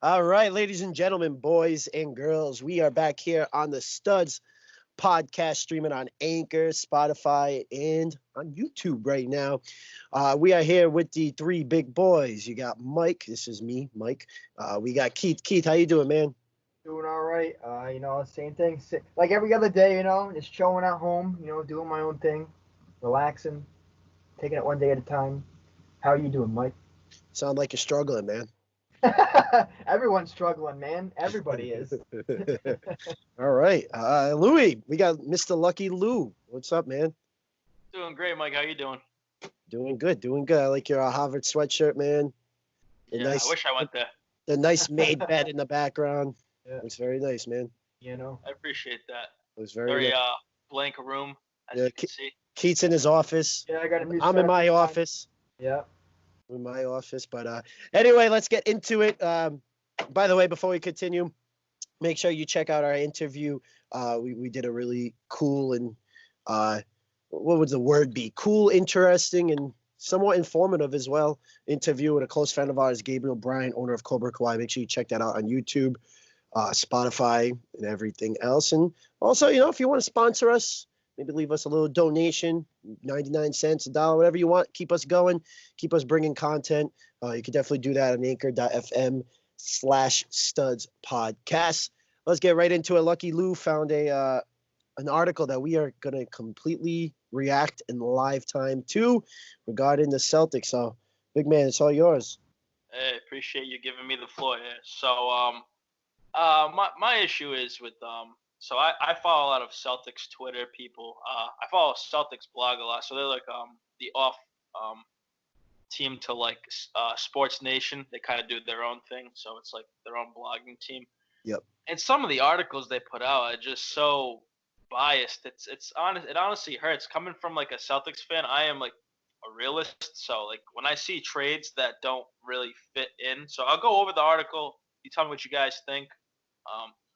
All right, ladies and gentlemen, boys and girls, we are back here on the Studs podcast, streaming on Anchor, Spotify, and on YouTube right now. We are here with the three big boys. You got Mike. This is me, Mike. We got Keith. Keith, how you doing, man? Doing all right. Same thing. Like every other day, just chilling at home, doing my own thing, relaxing, taking it one day at a time. How are you doing, Mike? Sound like you're struggling, man. Everyone's struggling, man. Everybody is. All right. Louie, we got Mr. Lucky Lou. What's up, man? Doing great, Mike. How you doing? Doing good, doing good. I like your Harvard sweatshirt, man. Yeah, I wish I went there. The nice made bed in the background. Yeah. Looks very nice, man. I appreciate that. It was very nice. Blank room, as you can see. Keith's in his office. Yeah, I got a new I'm in my office. Yeah. In my office. But anyway, let's get into it. By the way, before we continue, make sure you check out our interview. We did a really cool and what would the word be? Cool, interesting, and somewhat informative as well. Interview with a close friend of ours, Gabriel Bryant, owner of Cobra Kawhi. Make sure you check that out on YouTube, Spotify, and everything else. And also, if you want to sponsor us, maybe leave us a little donation, 99 cents, $1, whatever you want. Keep us going. Keep us bringing content. You can definitely do that on anchor.fm/studs podcast. Let's get right into it. Lucky Lou found an article that we are going to completely react in live time to regarding the Celtics. So, big man, it's all yours. Hey, appreciate you giving me the floor here. So, my issue is with so I follow a lot of Celtics Twitter people. I follow Celtics blog a lot, so they're like the off team to like Sports Nation. They kind of do their own thing, so it's like their own blogging team. Yep. And some of the articles they put out are just so biased. It's honest. It honestly hurts coming from like a Celtics fan. I am like a realist, so like when I see trades that don't really fit in, so I'll go over the article. You tell me what you guys think.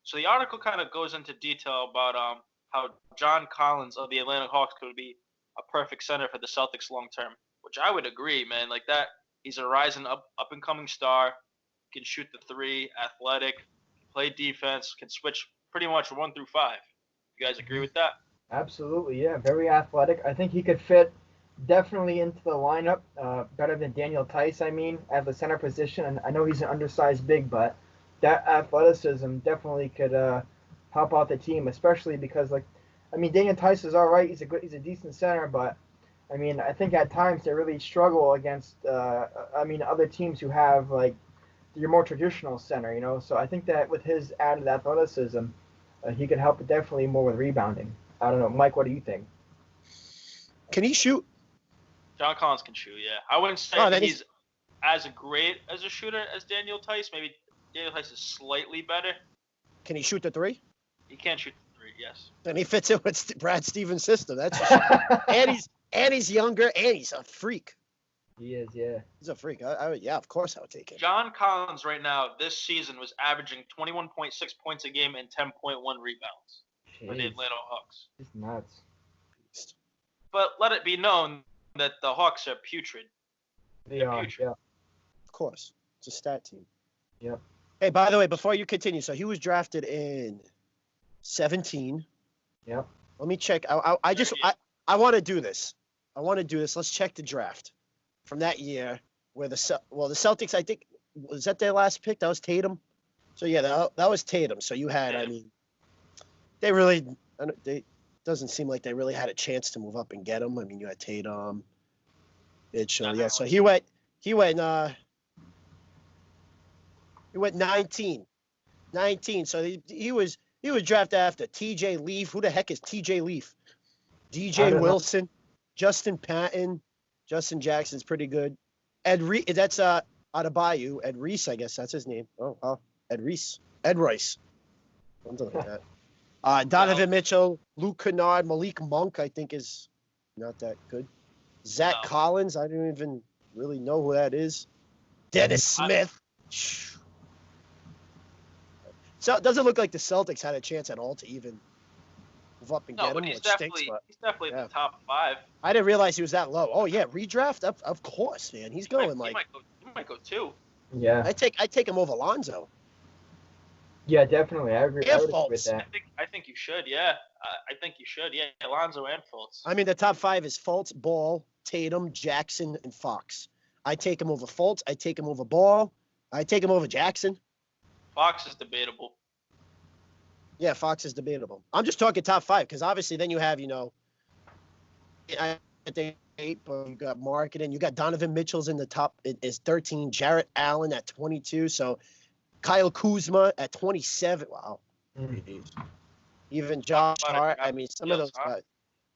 So the article kind of goes into detail about how John Collins of the Atlanta Hawks could be a perfect center for the Celtics long term, which I would agree, man. Like that, he's a rising up and coming star. Can shoot the three, athletic, can play defense, can switch pretty much 1 through 5. You guys agree with that? Absolutely, yeah. Very athletic. I think he could fit definitely into the lineup better than Daniel Tice, at the center position. And I know he's an undersized big, but that athleticism definitely could help out the team, especially because, Daniel Tice is all right. He's a decent center, but, I think at times they really struggle against, other teams who have, your more traditional center, So I think that with his added athleticism, he could help definitely more with rebounding. I don't know. Mike, what do you think? Can he shoot? John Collins can shoot, yeah. I wouldn't say he's as great as a shooter as Daniel Tice. Maybe Daniel Tice is slightly better. Can he shoot the three? He can shoot the three, yes. And he fits in with Brad Stevens' system. That's and he's younger and he's a freak. He is, yeah. He's a freak. Yeah, of course I would take him. John Collins right now this season was averaging 21.6 points a game and 10.1 rebounds for the Atlanta Hawks. It's nuts. But let it be known that the Hawks are putrid. They're are, putrid. Yeah. Of course. It's a stat team. Yep. Hey, by the way, before you continue, so he was drafted in 17. Yep. Let me check. I want to do this. Let's check the draft from that year where the Celtics, I think, was that their last pick? That was Tatum. So yeah, that was Tatum. So you had, they doesn't seem like they really had a chance to move up and get him. You had Tatum, Mitchell. Yeah, so he went 19. So he was drafted after T.J. Leaf. Who the heck is T.J. Leaf? D.J. Wilson, Justin Patton, Justin Jackson's pretty good. That's out of Bayou. Ed Reese, I guess that's his name. Oh, Ed Reese. Ed Rice. Something like that. Donovan Mitchell, Luke Kennard, Malik Monk, I think is not that good. Zach Collins, I don't even really know who that is. Dennis Smith. So it doesn't look like the Celtics had a chance at all to even move up and get him. But he's definitely in the top 5. I didn't realize he was that low. Oh yeah, redraft? Of course, man. He's going he might go 2. Yeah. I take him over Lonzo. Yeah, definitely. I agree. And I would agree with Fultz. that. I think you should. Yeah, I think you should. Yeah, Alonzo and Fultz. I mean, the top 5 is Fultz, Ball, Tatum, Jackson, and Fox. I take him over Fultz. I take him over Ball. I take him over Jackson. Fox is debatable. Yeah, Fox is debatable. I'm just talking top 5 because obviously then you have, I think 8, but you got marketing. You got Donovan Mitchell's in the top is 13. Jarrett Allen at 22. So Kyle Kuzma at 27. Wow. Mm. Even Josh About Hart. it, I mean, some of those guys.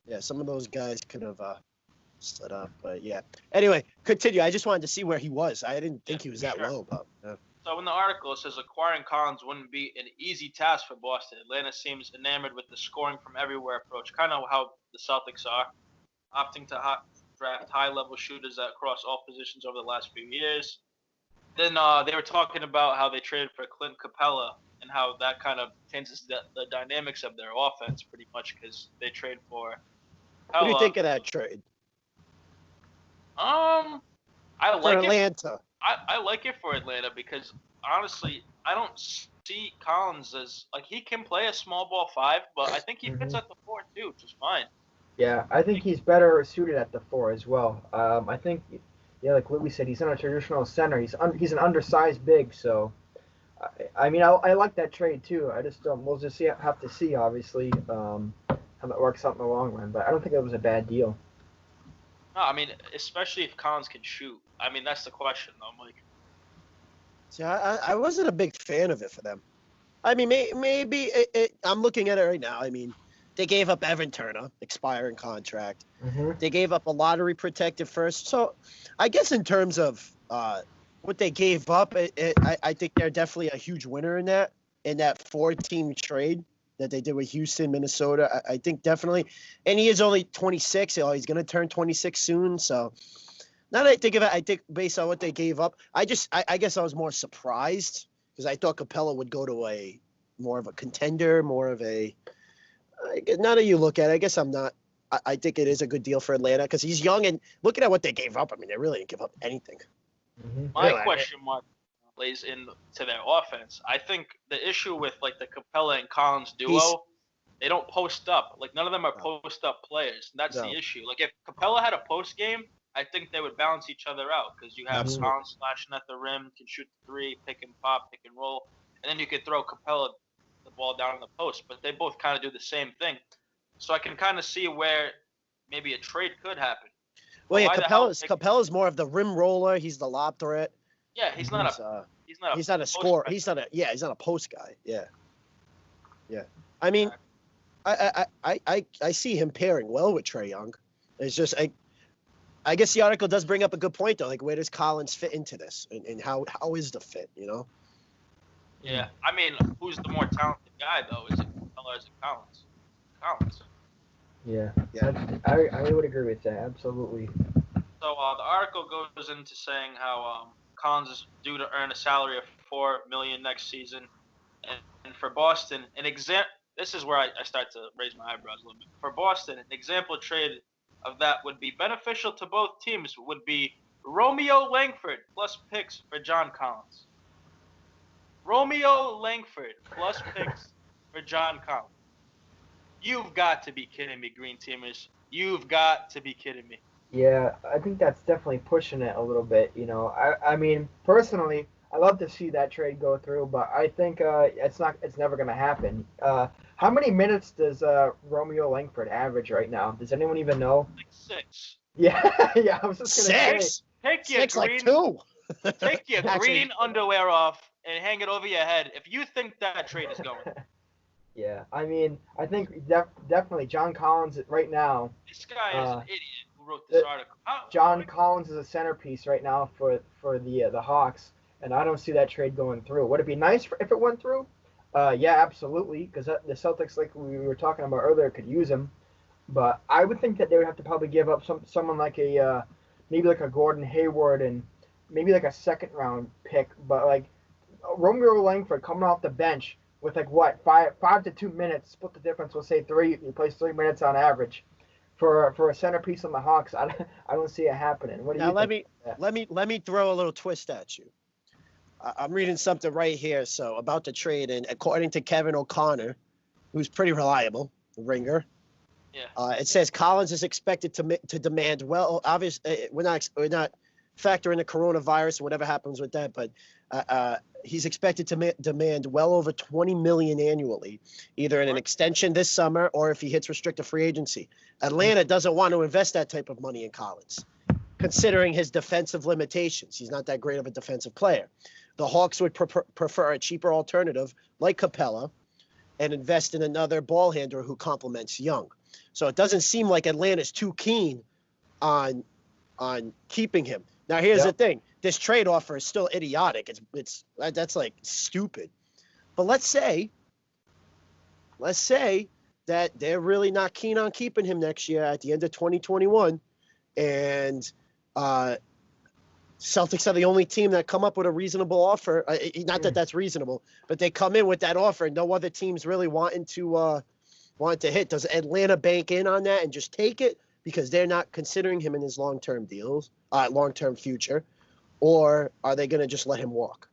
Yeah, some of those guys could have stood up, but yeah. Anyway, continue. I just wanted to see where he was. I didn't think he was that low, but. So in the article, it says acquiring Collins wouldn't be an easy task for Boston. Atlanta seems enamored with the scoring from everywhere approach, kind of how the Celtics are, opting to draft high-level shooters across all positions over the last few years. Then they were talking about how they traded for Clint Capella and how that kind of changes the dynamics of their offense pretty much because they trade for Capella. What do you think of that trade? I like Atlanta. I like it for Atlanta because honestly, I don't see Collins as like he can play a small ball 5, but I think he fits at the 4 too, which is fine. Yeah, I think he's better suited at the 4 as well. I think, yeah, like Louie said, he's not a traditional center. He's an undersized big, so I mean, I like that trade too. I just we'll just have to see, obviously, how that works out in the long run. But I don't think it was a bad deal. No, I mean, especially if Collins can shoot. I mean, that's the question, though, Mike. See, I wasn't a big fan of it for them. I mean, maybe I'm looking at it right now. I mean, they gave up Evan Turner, expiring contract. Mm-hmm. They gave up a lottery protected first. So I guess in terms of what they gave up, I think they're definitely a huge winner in that 4-team trade that they did with Houston, Minnesota. I think definitely. And he is only 26. He's going to turn 26 soon. So now that I think of it, I think based on what they gave up, I guess I was more surprised because I thought Capella would go to a more of a contender, more of a now that you look at it, I guess I'm not. I think it is a good deal for Atlanta because he's young and looking at what they gave up. I mean, they really didn't give up anything. Mm-hmm. My question mark lays into their offense. I think the issue with like the Capella and Collins duo, they don't post up. Like none of them are post up players. And that's the issue. Like if Capella had a post game, I think they would balance each other out because you have Collins slashing at the rim, can shoot the 3, pick and pop, pick and roll, and then you could throw Capella the ball down in the post. But they both kind of do the same thing. So I can kind of see where maybe a trade could happen. Well, yeah, Capella's more of the rim roller. He's the lob threat. Yeah, he's not a scorer. He's not a post guy. Yeah. I mean, I see him pairing well with Trae Young. It's just I guess the article does bring up a good point though. Like, where does Collins fit into this, and how is the fit? Yeah, I mean, who's the more talented guy though? Is it Capella or is it Collins? Collins. Yeah. I would agree with that, absolutely. So the article goes into saying how Collins is due to earn a salary of $4 million next season, and for Boston, this is where I start to raise my eyebrows a little bit. For Boston, an example trade of that would be beneficial to both teams would be Romeo Langford plus picks for John Collins. Romeo Langford plus picks for John Collins. You've got to be kidding me, Green Teamers. You've got to be kidding me. Yeah, I think that's definitely pushing it a little bit. I mean, personally, I love to see that trade go through, but I think it's never going to happen. How many minutes does Romeo Langford average right now? Does anyone even know? Like 6. Yeah, I was just going to say. Take your 6 green, like 2. Take your green underwear off and hang it over your head if you think that trade is going. Yeah, I mean, I think definitely John Collins right now. This guy is an idiot who wrote this article. John Collins is a centerpiece right now for the Hawks, and I don't see that trade going through. Would it be nice if it went through? Yeah, absolutely, because the Celtics, like we were talking about earlier, could use him. But I would think that they would have to probably give up someone like maybe like a Gordon Hayward and maybe like a second-round pick. But like Romeo Langford coming off the bench with like what 5 to 2 minutes, split the difference. We'll say 3. He plays 3 minutes on average. For a centerpiece on the Hawks, I don't see it happening. What do you think? Let me throw a little twist at you. I'm reading something right here. So about the trade, and according to Kevin O'Connor, who's pretty reliable, the Ringer, it says Collins is expected to demand. Well, obviously, we're not factoring the coronavirus or whatever happens with that, but he's expected to demand well over $20 million annually, either in an extension this summer or if he hits restricted free agency. Atlanta doesn't want to invest that type of money in Collins, considering his defensive limitations. He's not that great of a defensive player. The Hawks would prefer a cheaper alternative like Capella and invest in another ball handler who complements Young. So it doesn't seem like Atlanta's too keen on keeping him. Now here's the thing: this trade offer is still idiotic. That's like stupid. But let's say that they're really not keen on keeping him next year at the end of 2021, and Celtics are the only team that come up with a reasonable offer. Not that that's reasonable, but they come in with that offer, and no other teams really wanting to hit. Does Atlanta bank in on that and just take it because they're not considering him in his long-term future, or are they going to just let him walk?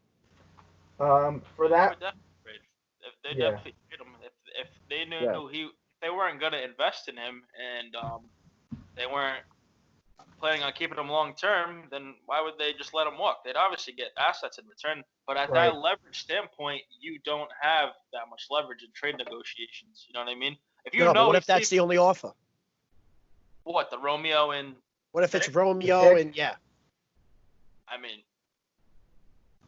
For that, if they definitely trade him, if they knew they weren't going to invest in him and they weren't planning on keeping him long term, then why would they just let him walk? They'd obviously get assets in return, but at that leverage standpoint, you don't have that much leverage in trade negotiations. You know what I mean? If you know, but what if that's the only offer? What, the Romeo and? What if it's Romeo and I mean,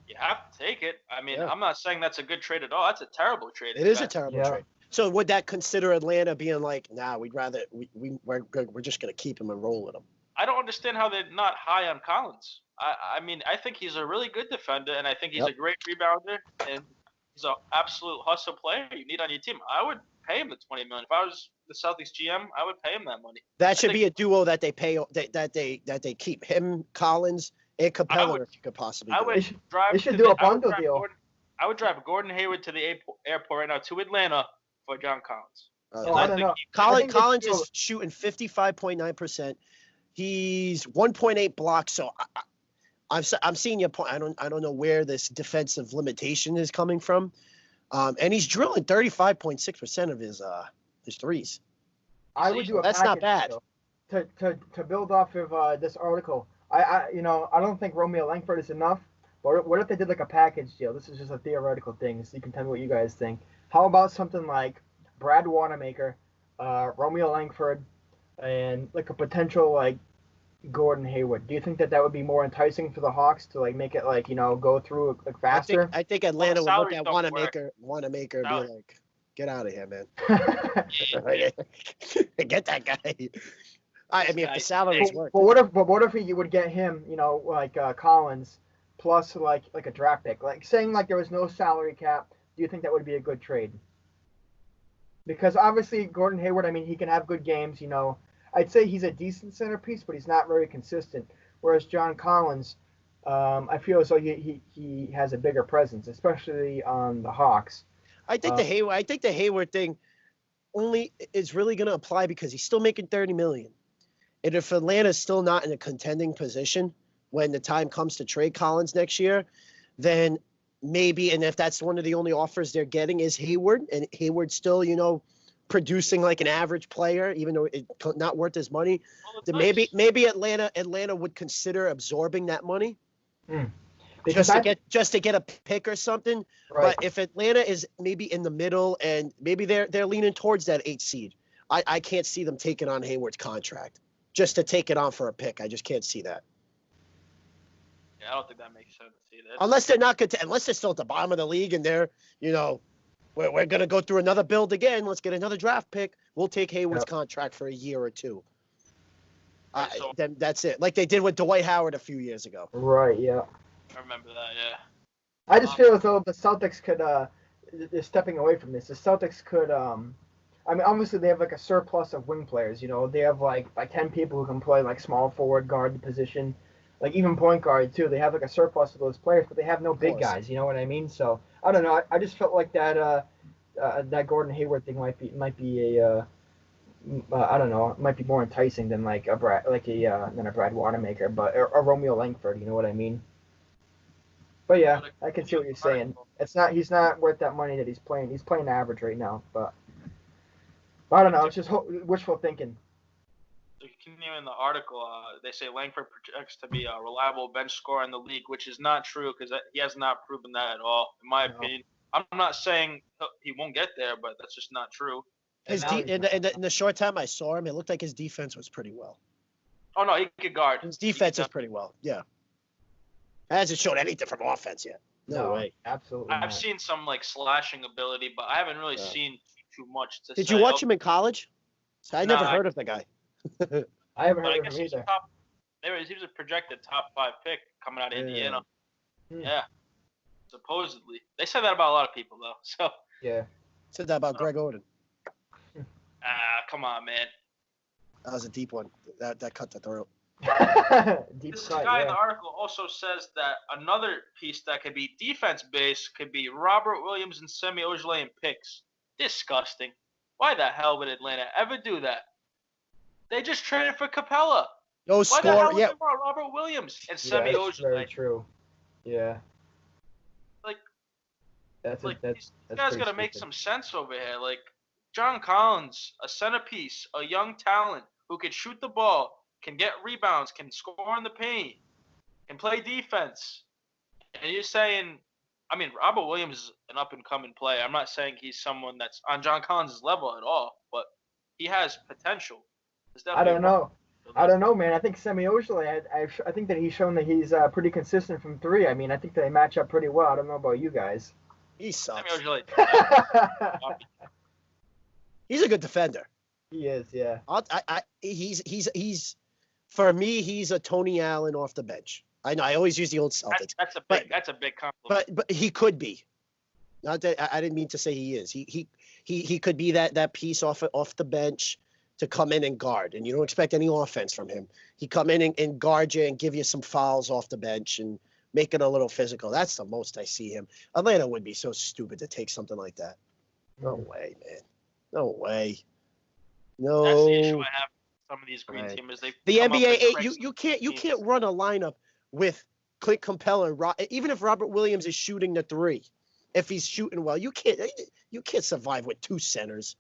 you have to take it. I mean, I'm not saying that's a good trade at all. That's a terrible trade. It is a terrible trade. So would that consider Atlanta being like, nah, we'd rather we're just gonna keep him and roll with him? I don't understand how they're not high on Collins. I mean, I think he's a really good defender, and I think he's a great rebounder, and he's an absolute hustle player you need on your team. I would pay him the $20 million. If I was the Celtics GM, I would pay him that money. That should be a duo that they pay that they keep him, Collins, and Capella, if you could possibly. They should do a bundle deal. I would drive Gordon Hayward to the airport right now to Atlanta for John Collins. I don't know. Collins is shooting 55.9%. He's 1.8 blocks. So I'm seeing your point. I don't know where this defensive limitation is coming from. And he's drilling 35.6% of his threes. I would do a that's not bad. To build off of this article, I don't think Romeo Langford is enough. But what if they did like a package deal? This is just a theoretical thing, so you can tell me what you guys think. How about something like Brad Wanamaker, Romeo Langford, and like a potential like Gordon Hayward? Do you think that would be more enticing for the Hawks to like make it like go through like faster? I think Atlanta would look at Wanamaker and be like, get out of here, man. Get that guy. I mean, if the salaries work. But what if you would get him, like Collins, plus like a draft pick, like saying like there was no salary cap? Do you think that would be a good trade? Because obviously Gordon Hayward, I mean, he can have good games. I'd say he's a decent centerpiece, but he's not very consistent. Whereas John Collins, I feel as though he has a bigger presence, especially on the Hawks. I think the Hayward thing only is really going to apply because he's still making $30 million. And if Atlanta's still not in a contending position when the time comes to trade Collins next year, then maybe, and if that's one of the only offers they're getting is Hayward, and Hayward's still, producing like an average player, even though it's not worth his money, then maybe Atlanta would consider absorbing that money just to get a pick or something. Right. But if Atlanta is maybe in the middle and maybe they're leaning towards that 8 seed, I can't see them taking on Hayward's contract just to take it on for a pick. I just can't see that. Yeah, I don't think that makes sense either. Unless they're not unless they're still at the bottom of the league and they're, we're going to go through another build again. Let's get another draft pick. We'll take Hayward's contract for a year or two. Then that's it. Like they did with Dwight Howard a few years ago. Right, yeah. I remember that, yeah. I just feel as though the Celtics could, they're stepping away from this. The Celtics could, I mean, obviously they have like a surplus of wing players. They have like 10 people who can play like small forward, guard position, like even point guard too. They have like a surplus of those players, but they have no big guys. You know what I mean? So I don't know. I just felt like that that Gordon Hayward thing might be a I don't know. It might be more enticing than like a Brad Wanamaker, but a Romeo Langford. You know what I mean? But yeah, I can see what you're saying. He's not worth that money that he's playing. He's playing average right now, but I don't know. It's just wishful thinking. So you continue in the article, they say Langford projects to be a reliable bench scorer in the league, which is not true because he has not proven that at all, in my opinion. I'm not saying he won't get there, but that's just not true. In the short time I saw him, it looked like his defense was pretty well. Oh no, he could guard. His defense is pretty well. Yeah. Hasn't shown anything from offense yet. No way. Absolutely. I've seen some like slashing ability, but I haven't really seen too much. Did you watch him in college? I never heard of the guy. I haven't heard of him either. He was a projected top 5 pick coming out of Indiana. Yeah. Supposedly. They said that about a lot of people, though. So. Yeah. Said that about Greg Oden. Come on, man. That was a deep one. That cut the throat. This guy in the article also says that another piece that could be defense-based could be Robert Williams and Semi Ojeleye in picks. Disgusting. Why the hell would Atlanta ever do that? They just traded for Capella. No Why score. the hell would they want Robert Williams and Semi Ojeleye? That's very true. Yeah. These guys got to make some sense over here. Like, John Collins, a centerpiece, a young talent who can shoot the ball, can get rebounds, can score in the paint, can play defense. And you're saying, I mean, Robert Williams is an up-and-coming player. I'm not saying he's someone that's on John Collins' level at all, but he has potential. I don't know. I don't know, man. I think Semi Ojeleye, I think that he's shown that he's pretty consistent from 3. I mean, I think they match up pretty well. I don't know about you guys. He sucks. Semi Ojeleye. He's a good defender. He is, yeah. He's for me, he's a Tony Allen off the bench. I know I always use the old Celtics. That's a big compliment. But he could be. Not that I didn't mean to say he is. He could be that piece off the bench to come in and guard, and you don't expect any offense from him. He come in and guard you and give you some fouls off the bench and make it a little physical. That's the most I see him. Atlanta would be so stupid to take something like that. No way, man. No way. No. That's the issue I have with some of these green teamers. The NBA, you can't run a lineup with Clint Capella, even if Robert Williams is shooting the 3. If he's shooting well, you can't survive with 2 centers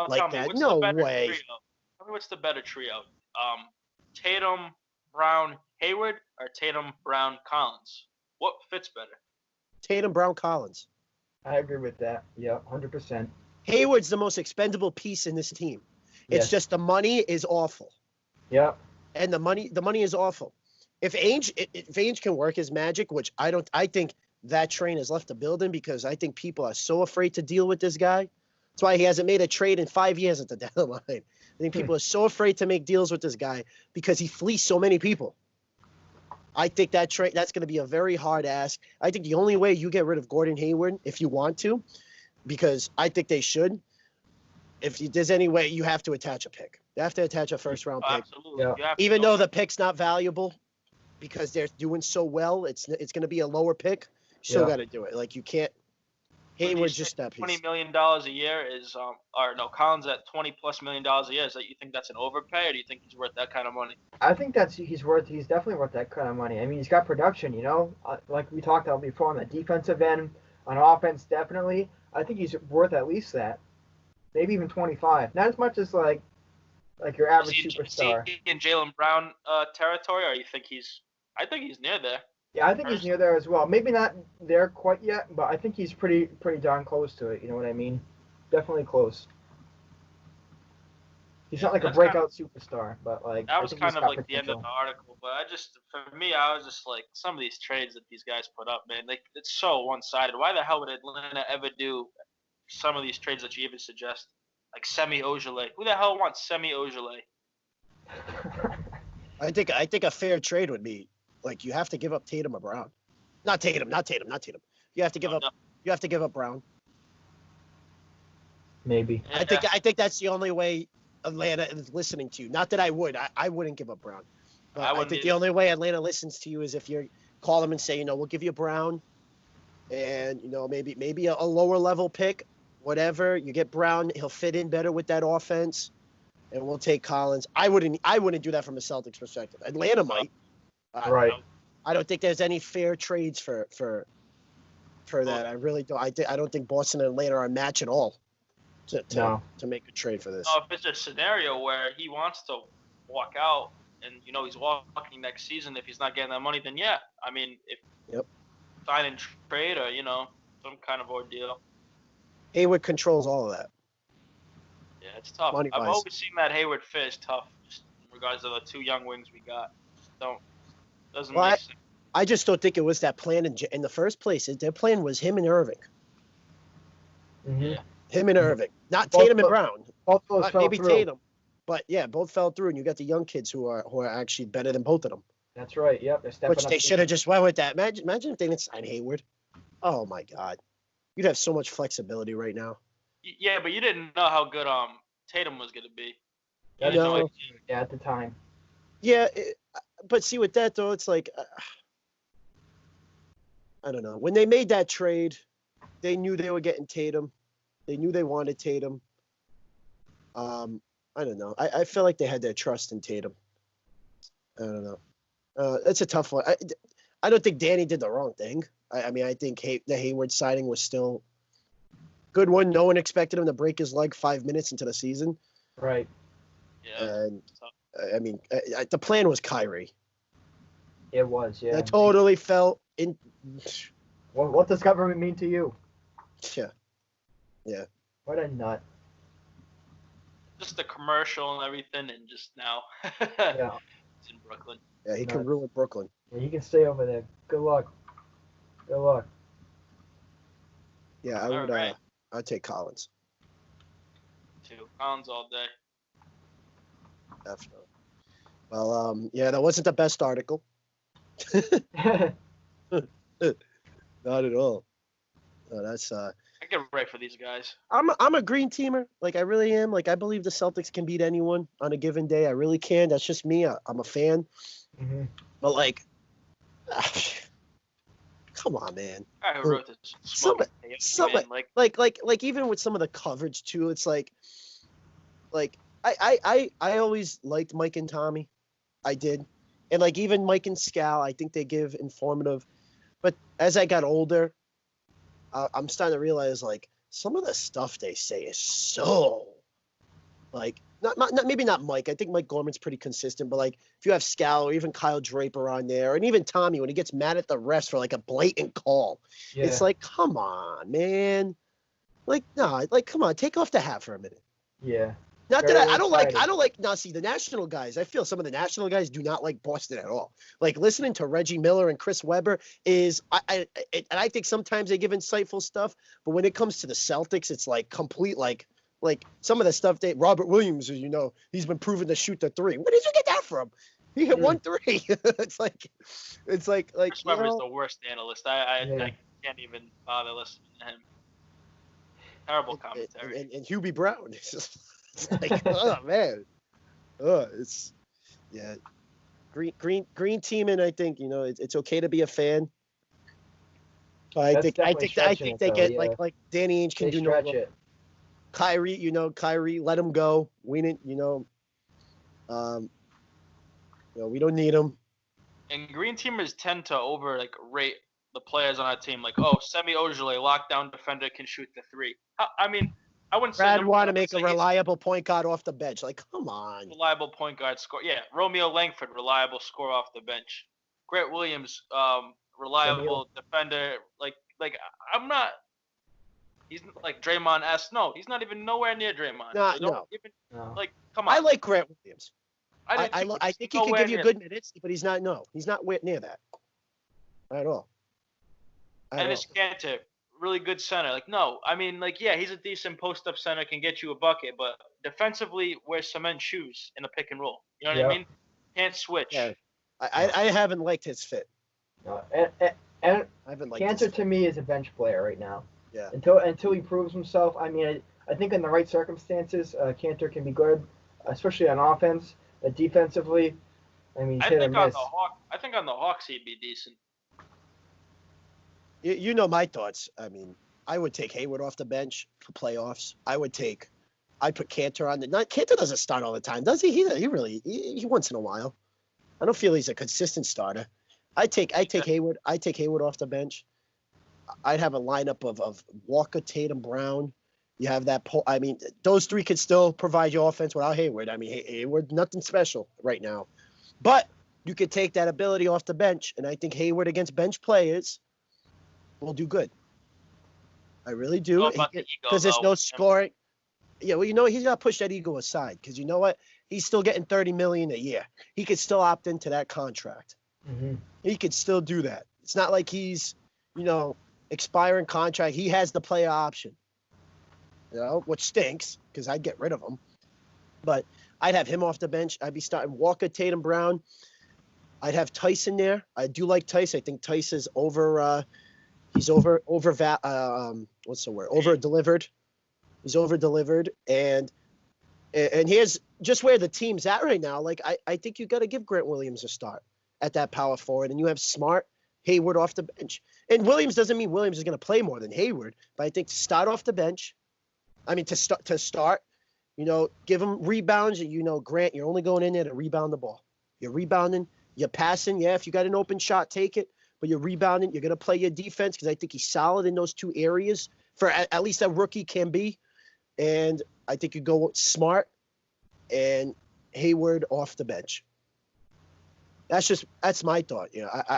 like that. No way. Tell me what's the better trio? Tatum, Brown, Hayward, or Tatum, Brown, Collins? What fits better? Tatum, Brown, Collins. I agree with that. Yeah, 100%. Hayward's the most expendable piece in this team. It's just the money is awful. Yeah. And the money is awful. If Ainge can work his magic, which I think that train has left the building because I think people are so afraid to deal with this guy. That's why he hasn't made a trade in 5 years at the deadline. I think people are so afraid to make deals with this guy because he fleeced so many people. I think that's going to be a very hard ask. I think the only way you get rid of Gordon Hayward, if you want to, because I think they should, if there's any way, you have to attach a pick. You have to attach a first-round pick. Absolutely. Yeah. Even though the pick's not valuable because they're doing so well, it's going to be a lower pick. You still got to do it. Like, you can't. Hayward's just that piece. $20 million a year is, Collins at $20+ million a year. Is that you think that's an overpay, or do you think he's worth that kind of money? I think he's definitely worth that kind of money. I mean, he's got production, like we talked about before on the defensive end, on offense, definitely. I think he's worth at least that, maybe even 25. Not as much as like your average superstar. Is he in Jaylen Brown territory, or you think he's? I think he's near there. Yeah, I think he's near there as well. Maybe not there quite yet, but I think he's pretty darn close to it. You know what I mean? Definitely close. He's not like a breakout superstar, but like that was kind of like the end of the article. But for me, I was just like, some of these trades that these guys put up, man, it's so one-sided. Why the hell would Atlanta ever do some of these trades that you even suggest? Like Semi Ojeleye. Who the hell wants Semi Ojeleye? I think a fair trade would be, like, you have to give up Tatum or Brown. Not Tatum. You have to give up. You have to give up Brown. Maybe. I think that's the only way Atlanta is listening to you. Not that I would. I wouldn't give up Brown. But I think the only way Atlanta listens to you is if you call them and say, we'll give you Brown, and maybe a lower level pick, whatever. You get Brown, he'll fit in better with that offense, and we'll take Collins. I wouldn't do that from a Celtics perspective. Atlanta might. Right. I don't think there's any fair trades for that. I really don't. I don't think Boston and Atlanta are a match at all to make a trade for this. If it's a scenario where he wants to walk out and he's walking next season, if he's not getting that money, then yeah. I mean, if sign and trade or some kind of ordeal. Hayward controls all of that. Yeah, it's tough. Money-wise. I've always seen that Hayward fit is tough, just in regards to the two young wings we got. Doesn't make sense. I just don't think it was that plan in the first place. Their plan was him and Irving. Mm-hmm. Him and Irving, not Tatum and Brown. Both those fell maybe through. Tatum, but yeah, both fell through, and you got the young kids who are actually better than both of them. That's right. Yep, they're stepping Which up. they should have just went with that. Imagine if they didn't sign Hayward. Oh my God, you'd have so much flexibility right now. Yeah, but you didn't know how good Tatum was going to be. No. Yeah, at the time. Yeah, but see with that though, it's like I don't know. When they made that trade, they knew they were getting Tatum. They knew they wanted Tatum. I don't know. I feel like they had their trust in Tatum. I don't know. It's a tough one. I don't think Danny did the wrong thing. I mean, I think the Hayward signing was still a good one. No one expected him to break his leg 5 minutes into the season. Right. Yeah. And I mean, the plan was Kyrie. It was, yeah. I totally felt in. What does government mean to you? Yeah. Yeah. What a nut. Just the commercial and everything, and just now. Yeah. It's in Brooklyn. Yeah, he can ruin Brooklyn. Yeah, he can stay over there. Good luck. Good luck. Yeah, I would. Right. I'd take Collins. Collins all day. Definitely. Well, yeah, that wasn't the best article. Not at all. No, that's. I get ready for these guys. I'm a green teamer. Like I really am. Like I believe the Celtics can beat anyone on a given day. I really can. That's just me. I'm a fan. Mm-hmm. But like, come on, man. I wrote this. Like even with some of the coverage too, it's like I always liked Mike and Tommy. I did. And like even Mike and Scal, I think they give informative. But as I got older, I'm starting to realize like some of the stuff they say is so like not maybe not Mike. I think Mike Gorman's pretty consistent, but like if you have Scal or even Kyle Draper on there, and even Tommy when he gets mad at the refs for like a blatant call, it's like, come on, man. Like, no, like come on, take off the hat for a minute. Yeah. Not that I don't like now see the national guys. I feel some of the national guys do not like Boston at all. Like listening to Reggie Miller and Chris Webber is and I think sometimes they give insightful stuff, but when it comes to the Celtics, it's like complete like some of the stuff Robert Williams, he's been proven to shoot the three. Where did you get that from? He hit 1 3. It's like Chris Webber's the worst analyst. I can't even bother listening to him. Terrible commentary. And Hubie Brown. It's like, oh man, it's green teaming. I think it's okay to be a fan. I think they get like Danny Ainge can do no wrong. Kyrie, let him go. We didn't, we don't need him. And green teamers tend to rate the players on our team. Like, Semi Ojeleye, lockdown defender, can shoot the three. I mean. I wouldn't say Brad want to make a reliable point guard off the bench. Like, come on. Reliable point guard score. Yeah, Romeo Langford, reliable score off the bench. Grant Williams, reliable defender. Like I'm not. He's like Draymond S. No, he's not even nowhere near Draymond. No. Like, come on. I like Grant Williams. I think he can give you good minutes, but he's not. No, he's not near that at all. And it's Cantor. Really good center. Like, no, I mean, like, yeah, he's a decent post-up center, can get you a bucket, but defensively wears cement shoes in a pick and roll. You know what I mean? Can't switch. Yeah. I haven't liked his fit. No, and I haven't liked Cantor to me is a bench player right now. Yeah. Until he proves himself. I mean, I think in the right circumstances, Cantor can be good, especially on offense. Defensively, I mean, I think on the Hawks he'd be decent. You know my thoughts. I mean, I would take Hayward off the bench for playoffs. I'd put Cantor on the. Cantor doesn't start all the time, does he? He once in a while. I don't feel he's a consistent starter. I take Hayward. I take Hayward off the bench. I'd have a lineup of Walker, Tatum, Brown. You have that. I mean, those three could still provide you offense without Hayward. I mean, Hayward, nothing special right now. But you could take that ability off the bench, and I think Hayward against bench players will do good. I really do. Because there's no scoring. Yeah, well, he's got to push that ego aside because you know what? He's still getting $30 million a year. He could still opt into that contract. Mm-hmm. He could still do that. It's not like he's, expiring contract. He has the player option, which stinks because I'd get rid of him. But I'd have him off the bench. I'd be starting Walker, Tatum, Brown. I'd have Tyson there. I do like Tyson. I think Tyson's what's the word? Over-delivered. He's over-delivered. And here's just where the team's at right now. Like, I think you got to give Grant Williams a start at that power forward. And you have Smart, Hayward off the bench. And Williams doesn't mean Williams is going to play more than Hayward. But I think to start off the bench, to start, give him rebounds. Grant, you're only going in there to rebound the ball. You're rebounding. You're passing. Yeah, if you got an open shot, take it. But you're rebounding. You're going to play your defense because I think he's solid in those two areas for at least a rookie can be. And I think you go Smart and Hayward off the bench. That's my thought.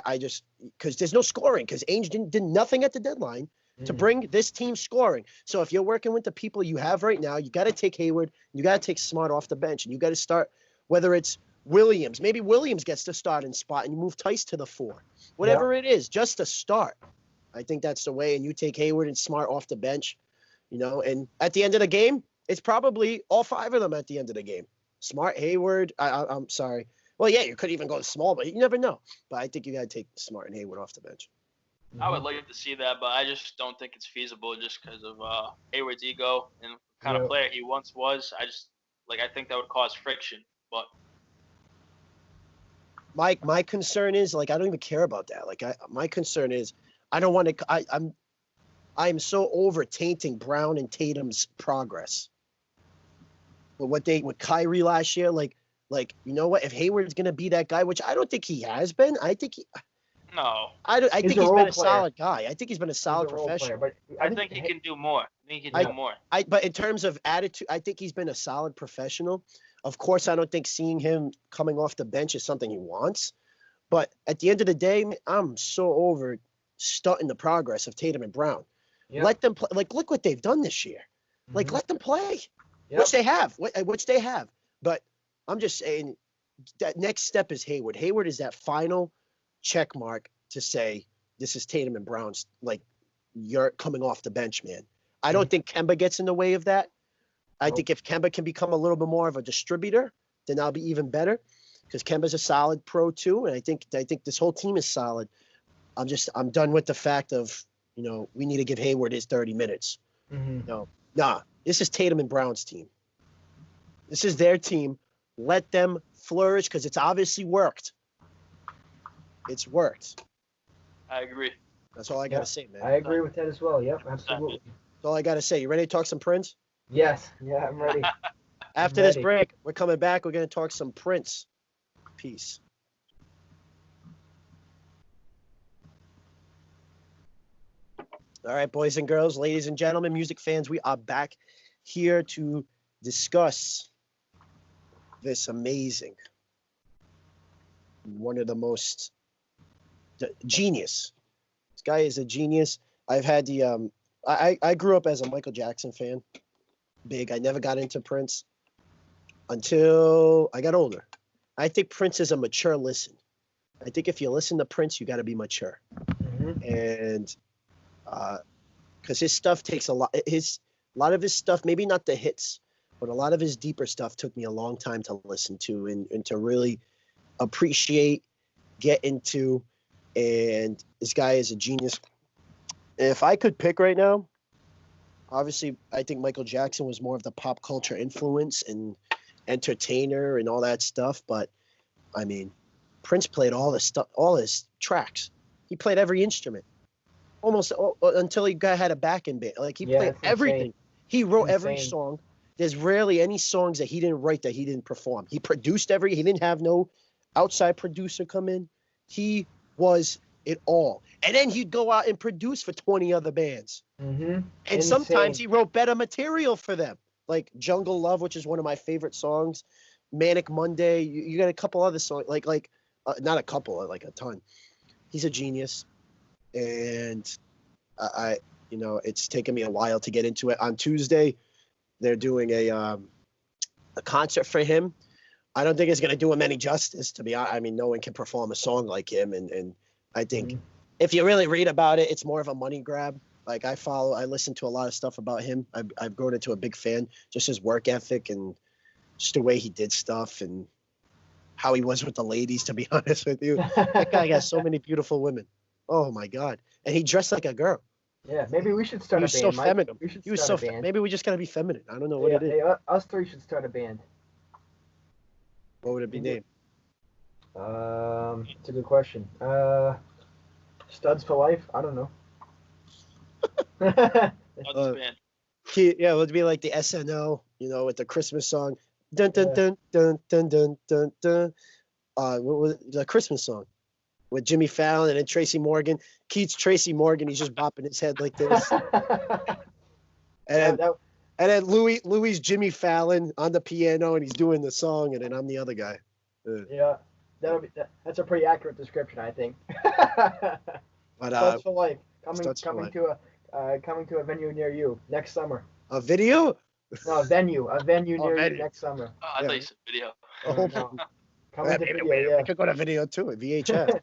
I just because there's no scoring because Ainge did nothing at the deadline to bring this team scoring. So if you're working with the people you have right now, you got to take Hayward, you got to take Smart off the bench, and you got to start whether it's Williams. Maybe Williams gets to start in spot, and you move Tice to the 4. Whatever it is, just to start. I think that's the way. And you take Hayward and Smart off the bench, And at the end of the game, it's probably all 5 of them at the end of the game. Smart, Hayward. I'm sorry. Well, yeah, you could even go small, but you never know. But I think you got to take Smart and Hayward off the bench. I would like to see that, but I just don't think it's feasible just because of Hayward's ego and the kind of player he once was. I think that would cause friction. But my concern is I don't even care about that. My concern is I don't want to. I'm so over tainting Brown and Tatum's progress. But with Kyrie last year, you know what? If Hayward's gonna be that guy, which I don't think he has been, I think he's been a solid guy. I think he's been a solid professional. But I think he can do more. But in terms of attitude, I think he's been a solid professional. Of course, I don't think seeing him coming off the bench is something he wants. But at the end of the day, I'm so over stunting the progress of Tatum and Brown. Yep. Let them play. Look what they've done this year. Let them play, which they have. But I'm just saying that next step is Hayward. Hayward is that final check mark to say this is Tatum and Brown's. You're coming off the bench, man. I don't think Kemba gets in the way of that. I think if Kemba can become a little bit more of a distributor, then I'll be even better because Kemba's a solid pro too. And I think this whole team is solid. I'm done with the fact of, we need to give Hayward his 30 minutes. This is Tatum and Brown's team. This is their team. Let them flourish because it's obviously worked. It's worked. I agree. That's all I got to say, man. I agree with that as well. Yep, absolutely. That's all I got to say. You ready to talk some Prince? Yes. Yeah, I'm ready. After this break, we're coming back. We're going to talk some Prince. Peace. All right, boys and girls, ladies and gentlemen, music fans, we are back here to discuss this amazing, one of the most genius. This guy is a genius. I've had the I grew up as a Michael Jackson fan. Big. I never got into Prince until I got older. I think Prince is a mature listen. I think if you listen to Prince, you got to be mature. And because his stuff takes a lot of his stuff, maybe not the hits, but a lot of his deeper stuff took me a long time to listen to and to really appreciate, get into. And this guy is a genius. If I could pick right now, obviously I think Michael Jackson was more of the pop culture influence and entertainer and all that stuff. But I mean, Prince played all this stuff, all his tracks. He played every instrument. Almost until he had a backing band. He played everything. Insane. He wrote every song. There's rarely any songs that he didn't write that he didn't perform. He produced he didn't have no outside producer come in. He was it all. And then he'd go out and produce for 20 other bands. Mm-hmm. And sometimes he wrote better material for them, like Jungle Love, which is one of my favorite songs. Manic Monday. You got a couple other songs, not a couple, like a ton. He's a genius, and it's taken me a while to get into it. On Tuesday, they're doing a concert for him. I don't think it's gonna do him any justice, to be honest. I mean, no one can perform a song like him, and I think if you really read about it, it's more of a money grab. Like I listen to a lot of stuff about him. I've grown into a big fan, just his work ethic and just the way he did stuff and how he was with the ladies, to be honest with you. That guy got so many beautiful women. Oh my God. And he dressed like a girl. Yeah, maybe we should start a band. He was so feminine. We should He was start so a band. maybe we just gotta be feminine. I don't know what it is. Hey, us three should start a band. What would it be named? It's a good question. Studs for Life? I don't know. Band. Yeah, it would be like the SNL, with the Christmas song. Dun dun dun dun dun dun dun dun. What was the Christmas song with Jimmy Fallon and then Tracy Morgan? Keith's Tracy Morgan. He's just bopping his head like this. And then Louie's Jimmy Fallon on the piano and he's doing the song, and then I'm the other guy. Yeah, that's a pretty accurate description, I think. But Studs for Life coming to a venue near you next summer. A video? No, a venue near you next summer. Oh, I thought you said video. No. Coming to video, I could go to video too, at VHS.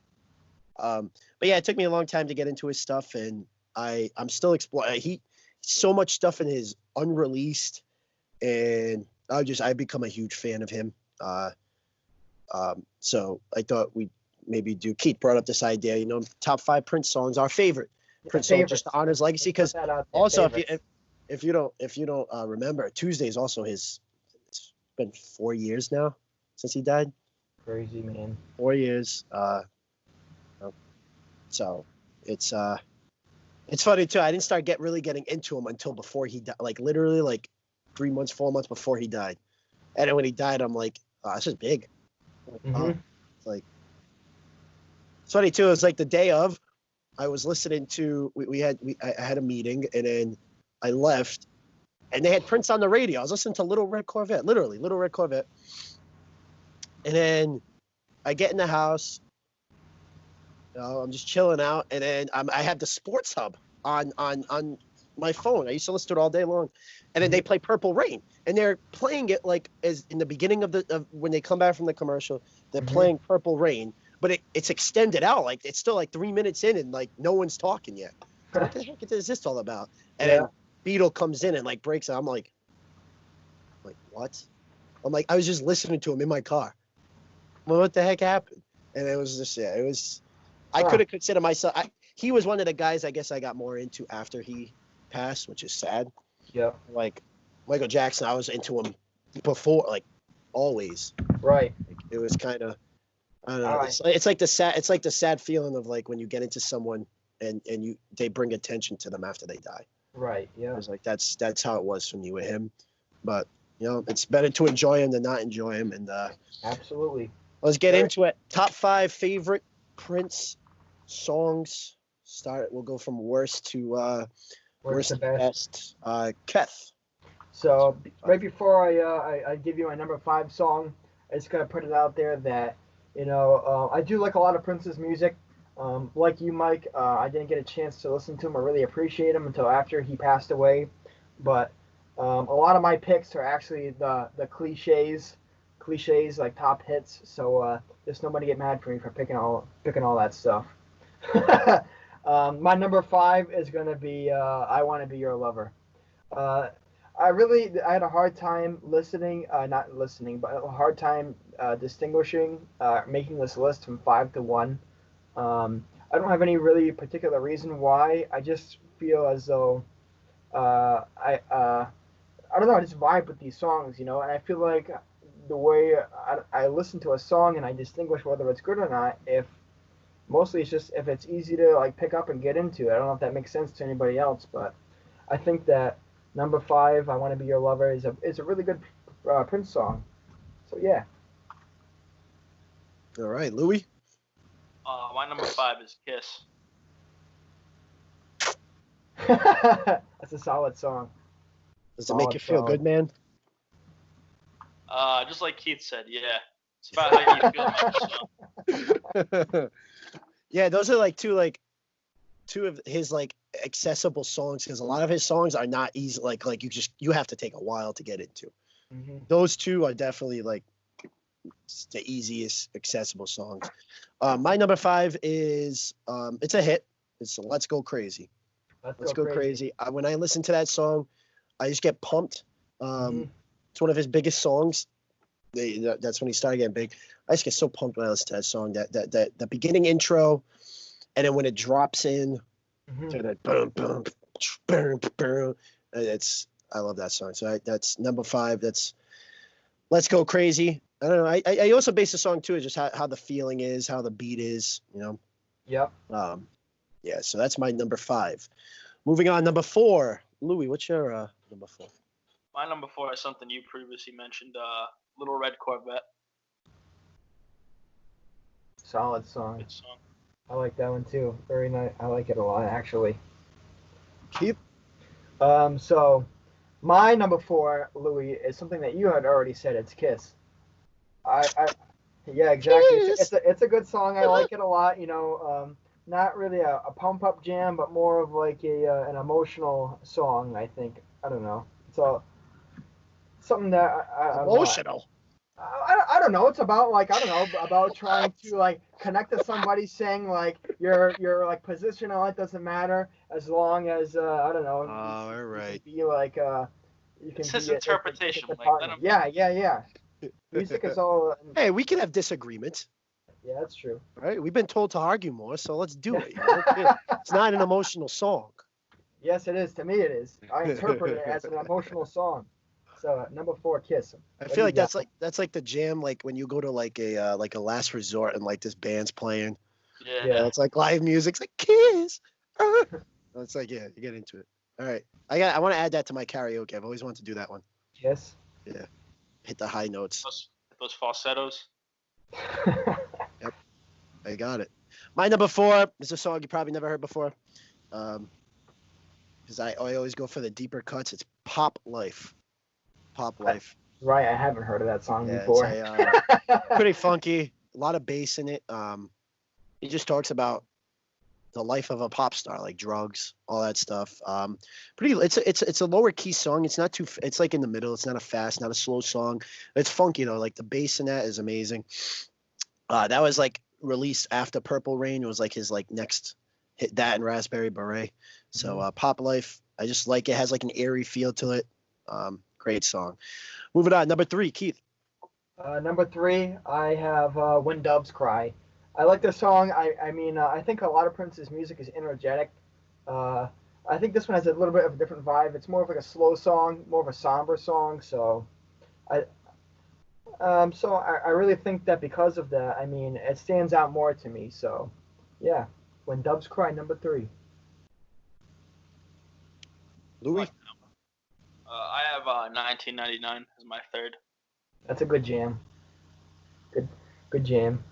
But yeah, it took me a long time to get into his stuff, and I'm still exploring. So much stuff in his unreleased, and I become a huge fan of him. So I thought we'd maybe do. Keith brought up this idea, top 5 Prince songs, our favorite Prince song, just to honor his legacy. Because also, if you don't remember, Tuesday is also it's been 4 years now since he died. Crazy, man. 4 years. So it's funny too. I didn't start really getting into him until before he died. Like literally 3 months, 4 months before he died. And then when he died, I'm like, oh, this is big. It's funny too. It was like the day of. I was listening to. I had a meeting, and then I left, and they had Prince on the radio. I was listening to Little Red Corvette, literally Little Red Corvette. And then I get in the house. I'm just chilling out, and then I have the Sports Hub on my phone. I used to listen to it all day long, and then they play Purple Rain, and they're playing it like as in the beginning of when they come back from the commercial. They're playing Purple Rain, but it's extended out, like it's still like 3 minutes in, and like no one's talking yet. What the heck is this all about? And then Beatle comes in and like breaks it. I'm like what? I'm like, I was just listening to him in my car. Well, what the heck happened? And it was just it was. I couldn't consider myself. He was one of the guys I guess I got more into after he passed, which is sad. Yeah. Like Michael Jackson, I was into him before, like always. Right. Like, it was kind of, I don't know. Right. It's like the sad feeling of like when you get into someone and they bring attention to them after they die. Right. Yeah. It was like that's how it was for me with him, but it's better to enjoy him than not enjoy him. And absolutely. Let's get into it. Top 5 favorite Prince songs. We'll go from worst to worst to best. Keth. So right before I give you my number 5 song, I just gotta put it out there that I do like a lot of Prince's music. Like you, Mike, I didn't get a chance to listen to him or really appreciate him until after he passed away. But a lot of my picks are actually the cliches like top hits. So just nobody get mad for me for picking all that stuff. My number 5 is gonna be "I Want to Be Your Lover." I had a hard time distinguishing, making this list from 5 to 1. I don't have any really particular reason why. I just feel as though I don't know. I just vibe with these songs, and I feel like the way I listen to a song and I distinguish whether it's good or not, mostly it's just if it's easy to like pick up and get into. I don't know if that makes sense to anybody else, but I think that number 5, "I Want to Be Your Lover," is a really good Prince song. So yeah. All right, Louie. My number 5 is Kiss. That's a solid song. Does it make you feel good, man? Just like Keith said, yeah. It's about how you feel about the song. Yeah, those are like two of his like accessible songs, because a lot of his songs are not easy. Like you have to take a while to get into. Mm-hmm. Those two are definitely like the easiest accessible songs. My number 5 is it's a hit. It's Let's Go Crazy. Let's Go Crazy. When I listen to that song, I just get pumped. It's one of his biggest songs. That's when he started getting big. I just get so pumped when I listen to that song. That the beginning intro, and then when it drops in, to that boom boom boom boom. I love that song. So that's number 5. That's Let's Go Crazy. I don't know. I also base the song too, just how the feeling is, how the beat is. Yep. Yeah. So that's my number 5. Moving on, number 4. Louie, what's your number 4? My number 4 is something you previously mentioned, Little Red Corvette. Solid song. Good song. I like that one too. Very nice. I like it a lot, actually. Keith? So my number 4, Louie, is something that you had already said. It's Kiss. Yeah, exactly. It's a good song. I like it a lot. Not really a pump up jam, but more of like an emotional song. I think. I don't know. So something that Emotional. I don't know. It's about about trying to like connect to somebody, saying like your like position on it doesn't matter as long as I don't know. All right. You can be like you can. It's his be interpretation. Yeah. Music is all. Hey, we can have disagreements. Yeah, that's true. Right? We've been told to argue more, so let's do it. It's not an emotional song. Yes, it is. To me, it is. I interpret it as an emotional song. So number 4, Kiss. I feel like that's like the jam, like when you go to like a last resort and like this band's playing. Yeah. It's like live music. It's like Kiss. It's like, yeah, you get into it. All right. I want to add that to my karaoke. I've always wanted to do that one. Kiss. Yeah. Hit the high notes. Those falsettos. Yep. I got it. My number 4 is a song you probably never heard before. Because I always go for the deeper cuts. It's Pop Life. Pop Life. Right, I haven't heard of that song before. It's pretty funky. A lot of bass in it. He just talks about the life of a pop star, like drugs, all that stuff. It's a lower key song. It's not too. It's like in the middle. It's not a fast, not a slow song. It's funky though. Like the bass in that is amazing. That was like released after Purple Rain. It was like his like next hit, that and Raspberry Beret. So Pop Life, I just like it. Has like an airy feel to it. Great song. Moving on, number 3, Keith. Number 3, I have When Doves Cry. I like this song. I think a lot of Prince's music is energetic. I think this one has a little bit of a different vibe. It's more of like a slow song, more of a somber song. So, I really think that because of that, it stands out more to me. So, yeah, When Doves Cry, number 3. Louis? I have 1999 as my 3rd. That's a good jam. Good jam.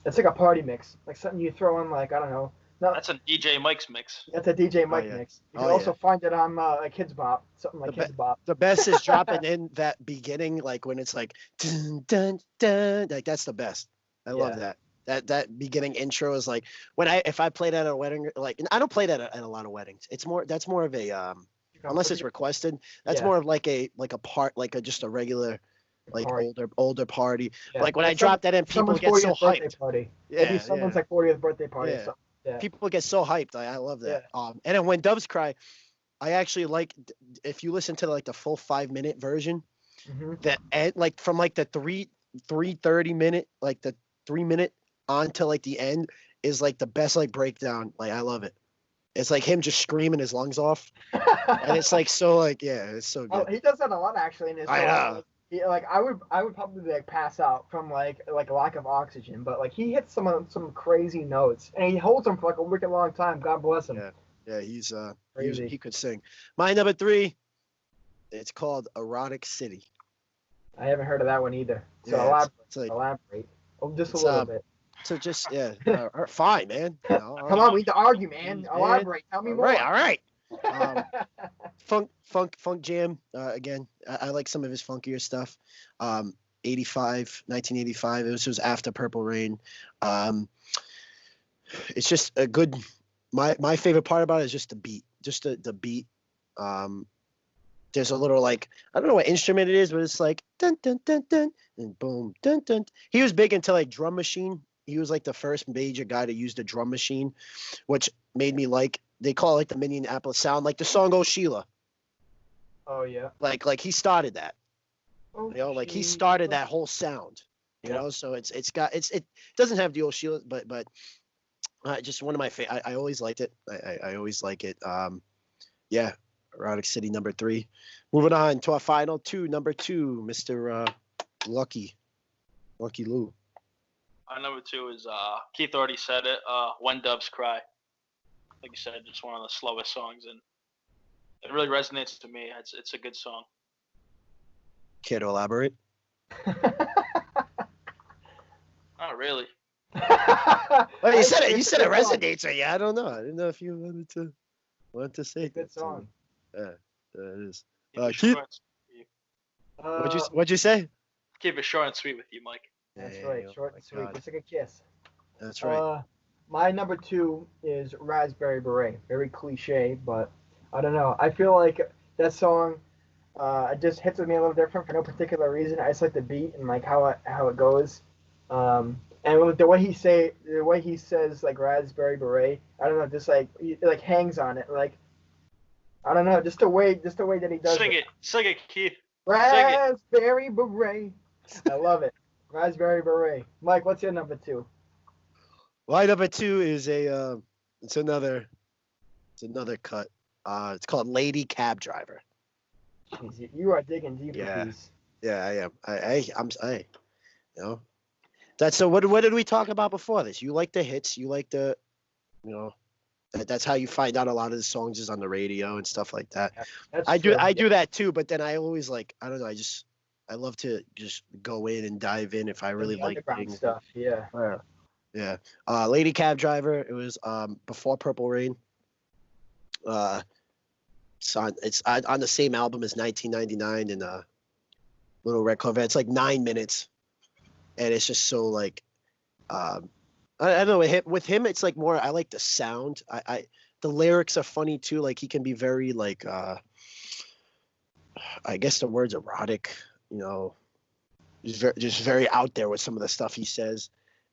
It's like a party mix, like something you throw in, like, I don't know. No, that's a DJ Mike's mix. That's a DJ Mike mix. You can also find it on Kids Bop, something like Kids Bop. The best is dropping in that beginning, like when it's like dun dun dun, like that's the best. I love that. That beginning intro is like if I play that at a wedding, like, and I don't play that at a lot of weddings. That's more of a unless it's requested. That's more of like a part, like just a regular, like older party. Yeah. Like when I drop that in, people get so hyped. Party. Yeah, maybe someone's like 40th birthday party. Yeah. Yeah. People get so hyped. I love that. Yeah. And then When Doves Cry, I actually like, if you listen to like the full 5-minute version, that like from like the 3:30 minute, like the 3-minute on to like the end is like the best like breakdown. Like I love it. It's like him just screaming his lungs off, and it's like so like it's so good. Oh, he does that a lot actually in his song. I know. Like I would probably like pass out from like lack of oxygen, but like he hits some crazy notes and he holds them for like a wicked long time. God bless him. Yeah, he's crazy. He could sing. My number 3, it's called Erotic City. I haven't heard of that one either. So elaborate. Oh, just a little bit. So just fine, man. You know, Come on, we need to argue, man. Jeez, Elaborate. Tell me all more. right. Funk Jam. Again, I like some of his funkier stuff. 1985. It was after Purple Rain. It's just a good. My favorite part about it is just the beat. Just the beat. There's a little like I don't know what instrument it is, but it's like dun dun dun dun and boom dun dun. He was big into like drum machine. He was like the first major guy to use the drum machine, which made me like. They call it like the Minneapolis sound, like the song "Oh Sheila." Oh yeah. Like he started that. Oh, You know, like he started that whole sound. You know, so it doesn't have the old Sheila, but just one of my favorite. I always liked it. I always like it. Yeah, Erotic City number 3. Moving on to our final 2, number 2, Mr. Lucky Lou. Our number 2 is Keith already said it. When Doves Cry. Like you said, just one of the slowest songs, and it really resonates to me. It's a good song. Care to elaborate? Not really. Well, you said it. You said it resonates with you. I don't know. I didn't know if you wanted to say good song. Yeah, it is. Keith, what'd you say? Keep it short and sweet with you, Mike. That's right. Short and sweet. Just like a kiss. That's right. My number 2 is Raspberry Beret. Very cliche, but I don't know. I feel like that song it just hits with me a little different for no particular reason. I just like the beat and like how it goes. And the way he says like Raspberry Beret, I don't know, just like he like hangs on it, like I don't know, just the way that he does it. Sing it, Keith. Raspberry Beret. I love it. Raspberry Beret. Mike, what's your number 2? My number 2 is it's another cut. It's called Lady Cab Driver. Jeez, you are digging deep with these. Yeah, I am. I'm you know. That's so. What did we talk about before this? You like the hits. You like the, you know, that's how you find out a lot of the songs is on the radio and stuff like that. Yeah, I do that too. But then I always like I don't know. I love to just go in and dive in if I really like things. Stuff. Yeah. Yeah. Lady Cab Driver. It was before Purple Rain. It's on the same album as 1999 and Little Red Corvette. It's like 9 minutes, and it's just so like I don't know. With him, it's like more. I like the sound. The lyrics are funny too. Like he can be very like I guess the word's erotic. You know, just very out there with some of the stuff he says.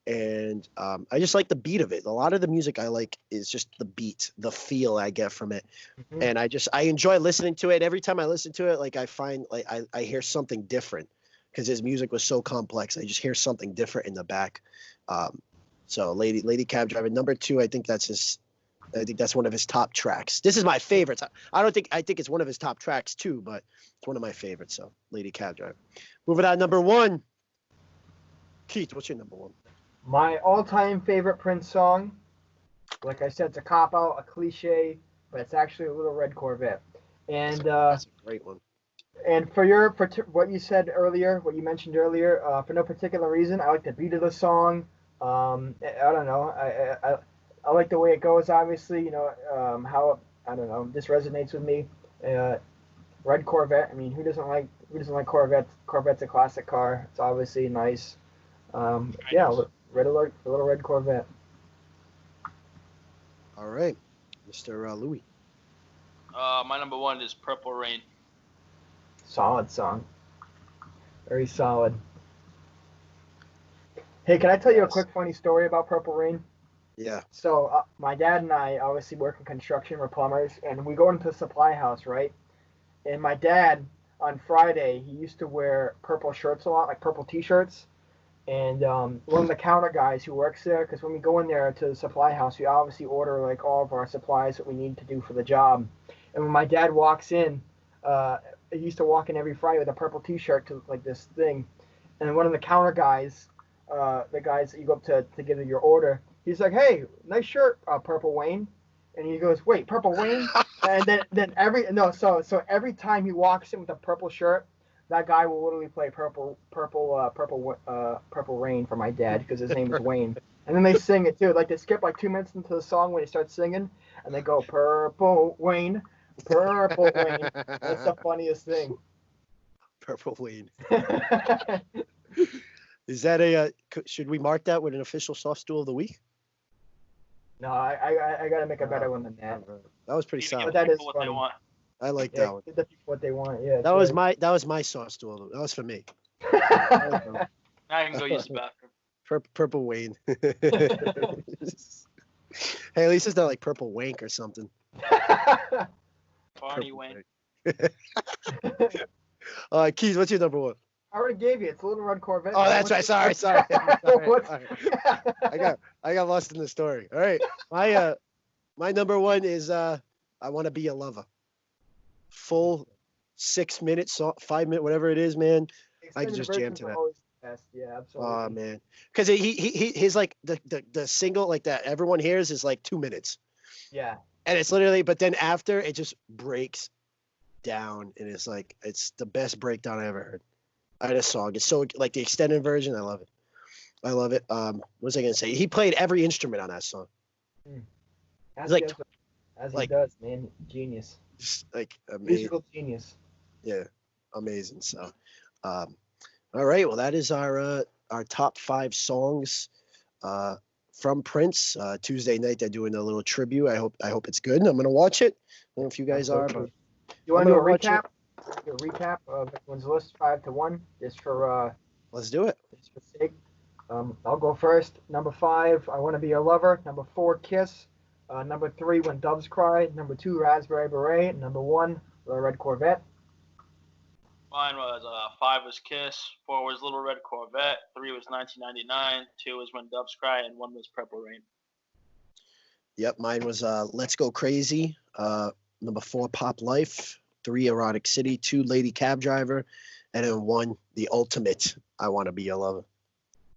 And I just like the beat of it. A lot of the music I like is just the beat, the feel I get from it. Mm-hmm. And I enjoy listening to it. Every time I listen to it, like I find like I hear something different because his music was so complex. I just hear something different in the back. So Lady Cab Driver number 2, I think that's one of his top tracks. This is my favorite. I think it's one of his top tracks too, but it's one of my favorites. So Lady Cab Driver. Moving on, number 1. Keith, what's your number 1? My all-time favorite Prince song, like I said, it's a cop-out, a cliche, but it's actually a Little Red Corvette. And that's a great one. And for what you said earlier, what you mentioned earlier, for no particular reason, I like the beat of the song. I don't know. I like the way it goes. Obviously, you know how I don't know. This resonates with me. Red Corvette. I mean, who doesn't like Corvettes? Corvette's a classic car. It's obviously nice. Yeah. Little Red Corvette. All right, Mr. Louie. My number 1 is Purple Rain. Solid song. Very solid. Hey, can I tell you a quick funny story about Purple Rain? Yeah. So my dad and I obviously work in construction. We're plumbers, and we go into the supply house, right? And my dad on Friday, he used to wear purple shirts a lot, like purple T-shirts. And one of the counter guys who works there, because when we go in there to the supply house, we obviously order like all of our supplies that we need to do for the job. And when my dad walks in, he used to walk in every Friday with a purple T-shirt to like this thing. And one of the counter guys, the guys that you go up to give your order, he's like, "Hey, nice shirt, Purple Wayne." And he goes, "Wait, Purple Wayne?" And then every time he walks in with a purple shirt, that guy will literally play Purple Rain for my dad because his name is Wayne. And then they sing it too. Like they skip like 2 minutes into the song when they start singing, and they go Purple Wayne, Purple Wayne. That's the funniest thing. Purple Wayne. Is that should we mark that with an official soft stool of the week? No, I gotta make a better one than that. That was pretty solid. But that is what funny. they want. I like that one. Give the people what they want. Yeah. That was my soft stool. That was for me. Now I can go use the bathroom. Purple Wayne. Hey, at least it's not like Purple Wank or something. Barney Wayne. Keys, what's your number one? I already gave you. It's a Little Red Corvette. Oh, that's right. Sorry. I got lost in the story. All right. My number one is I Want to Be a Lover. Full 6 minutes, 5 minute, whatever it is, man. I can just jam to that. Best. Yeah, absolutely. Oh man, because he's like the single like that everyone hears is like 2 minutes. Yeah. And it's literally, but then after it just breaks down, and it's like it's the best breakdown I ever heard. This song. It's so like the extended version. I love it. What was I gonna say? He played every instrument on that song. As he does, man. Genius. Just like amazing. Musical genius. Yeah, amazing. So, all right. Well, that is our top 5 songs from Prince. Tuesday night they're doing a little tribute. I hope it's good. I'm gonna watch it. I don't know if you guys are, but you want to do a recap? A recap of everyone's list 5 to 1, just for let's do it. Just for sake. I'll go first. Number 5, I Want to Be Your Lover. Number 4, Kiss. Number 3, When Doves Cry. Number 2, Raspberry Beret. Number 1, Little Red Corvette. Mine was 5 was Kiss, 4 was Little Red Corvette, 3 was 1999, 2 was When Doves Cry, and 1 was Purple Rain. Yep, mine was Let's Go Crazy. Number 4, Pop Life. 3, Erotic City. 2, Lady Cab Driver, and then 1, The Ultimate, I Want to Be Your Lover.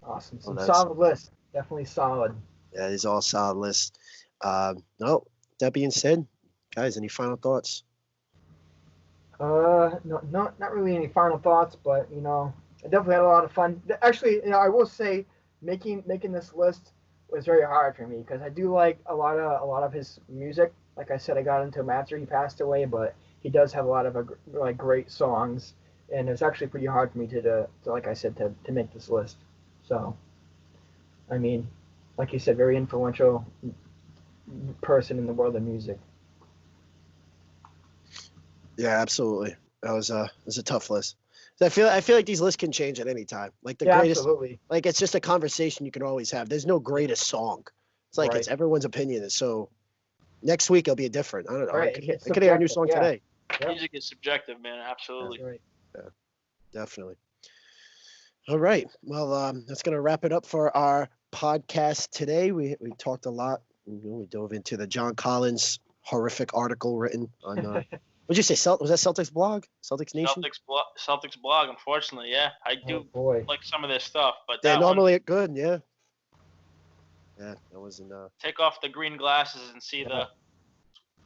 Awesome. Some solid list. Definitely solid. Yeah, these all solid lists. No, that being said, guys, any final thoughts? No, not really any final thoughts, but I definitely had a lot of fun. Actually, I will say making this list was very hard for me because I do like a lot of his music. Like I said, I got into him after he passed away, but he does have a lot of like great songs, and it's actually pretty hard for me to like I said to make this list. So, I mean, like you said, very influential person in the world of music. Yeah, absolutely. That was a tough list. I feel like these lists can change at any time. Like the greatest, absolutely. Like it's just a conversation you can always have. There's no greatest song. It's like It's everyone's opinion. So next week it'll be different. I don't know. Right. I could hear a new song today. Yep. Music is subjective, man. Absolutely. That's right. Yeah, definitely. All right. Well, that's gonna wrap it up for our podcast today. We talked a lot. We dove into the John Collins horrific article written on. What'd you say? Was that Celtics blog? Celtics Nation? Celtics blog. Unfortunately, yeah, I do like some of this stuff, but they're normally good. Yeah. Yeah, that wasn't. Take off the green glasses and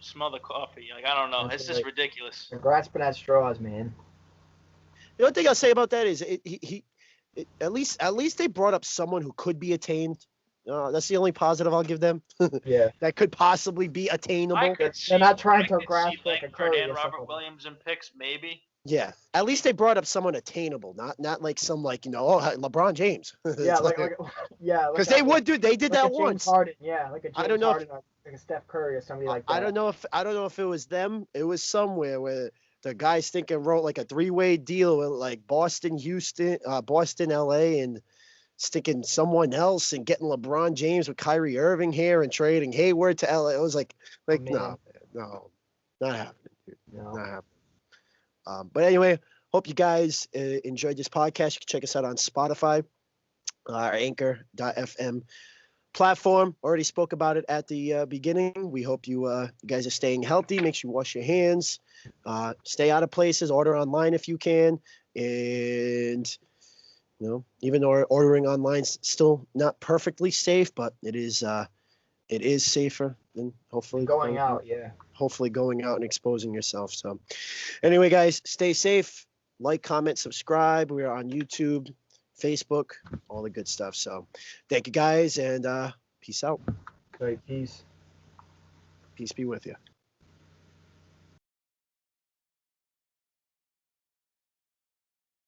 smell the coffee. Like I don't know, it's just ridiculous. They're grasping at straws, man. The only thing I'll say about that is at least they brought up someone who could be attained. That's the only positive I'll give them. Yeah. That could possibly be attainable. They're not trying to grasp like a Curry and Robert Williams in picks, maybe. Yeah. At least they brought up someone attainable, not like some LeBron James. Yeah, because they did that once. Harden, yeah, like a James Harden, like a Steph Curry or somebody like that. I don't know if it was them. It was somewhere where the guys wrote like a 3-way deal with like Boston, Houston, Boston, LA, and sticking someone else and getting LeBron James with Kyrie Irving here and trading Hayward to LA. It was like no, not happening, dude. No. Not happening. But anyway, hope you guys enjoyed this podcast. You can check us out on Spotify, our Anchor.fm platform. Already spoke about it at the beginning. We hope you guys are staying healthy. Make sure you wash your hands. Stay out of places. Order online if you can. And even though ordering online is still not perfectly safe, but it is safer than hopefully going out. Yeah. Hopefully going out and exposing yourself. So anyway, guys, stay safe. Like, comment, subscribe. We are on YouTube, Facebook, all the good stuff. So thank you guys, and peace out. Great, peace. Peace be with you.